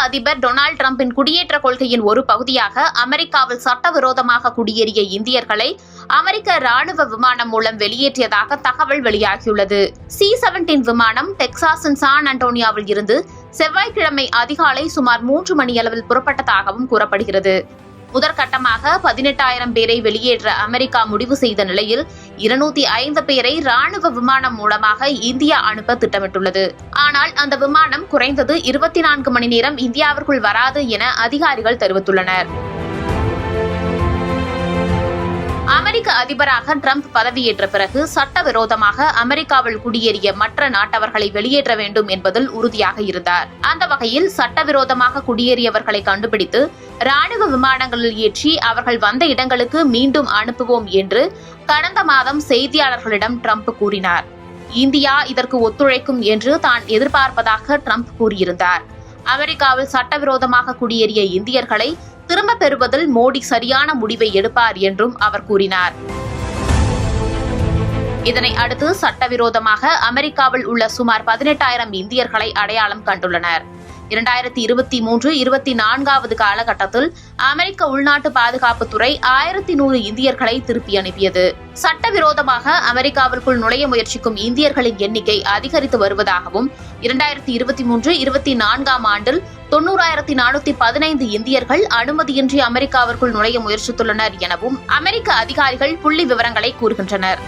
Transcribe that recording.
அதிபர் டொனால்டு டிரம்பின் குடியேற்ற கொள்கையின் ஒரு பகுதியாக அமெரிக்காவில் சட்டவிரோதமாக குடியேறிய இந்தியர்களை அமெரிக்க ராணுவ விமானம் மூலம் வெளியேற்றியதாக தகவல் வெளியாகியுள்ளது. C-17 விமானம் டெக்சாஸின் சான் அன்டோனியாவில் இருந்து செவ்வாய்க்கிழமை அதிகாலை சுமார் 3 மணியளவில் புறப்பட்டதாகவும் கூறப்படுகிறது. முதற்கட்டமாக 18,000 பேரை வெளியேற்ற அமெரிக்கா முடிவு செய்த நிலையில் 205 பேரை ராணுவ விமானம் மூலமாக இந்தியா அனுப்ப திட்டமிட்டுள்ளது. ஆனால் அந்த விமானம் குறைந்தது 24 மணி நேரம் இந்தியாவிற்குள் வராது என அதிகாரிகள் தெரிவித்துள்ளனர். அமெரிக்க அதிபராக டிரம்ப் பதவியேற்ற பிறகு சட்டவிரோதமாக அமெரிக்காவில் குடியேறிய மற்ற நாட்டவர்களை வெளியேற்ற வேண்டும் என்பதில் உறுதியாக இருந்தார். அந்த வகையில் சட்டவிரோதமாக குடியேறியவர்களை கண்டுபிடித்து ராணுவ விமானங்களில் ஏற்றி அவர்கள் வந்த இடங்களுக்கு மீண்டும் அனுப்புவோம் என்று கடந்த மாதம் செய்தியாளர்களிடம் டிரம்ப் கூறினார். இந்தியா இதற்கு ஒத்துழைக்கும் என்று தான் எதிர்பார்ப்பதாக டிரம்ப் கூறியிருந்தார். அமெரிக்காவில் சட்டவிரோதமாக குடியேறிய இந்தியர்களை திரும்ப பெறுவதில் மோடி சரியான முடிவை எடுப்பார் என்றும் அவர் கூறினார். இதனை அடுத்து சட்டவிரோதமாக அமெரிக்காவில் உள்ள சுமார் 18,000 இந்தியர்களை அடையாளம் கண்டுள்ளனர். 2023-24வது காலகட்டத்தில் அமெரிக்க உள்நாட்டு பாதுகாப்புத்துறை 1100 இந்தியர்களை திருப்பி அனுப்பியது. சட்டவிரோதமாக அமெரிக்காவிற்குள் நுழைய முயற்சிக்கும் இந்தியர்களின் எண்ணிக்கை அதிகரித்து வருவதாகவும் 2023-24ஆம் ஆண்டில் 90,415 இந்தியர்கள் அனுமதியின்றி அமெரிக்காவிற்குள் நுழைய முயற்சித்துள்ளனர் எனவும் அமெரிக்க அதிகாரிகள் புள்ளி விவரங்களை கூறுகின்றனர்.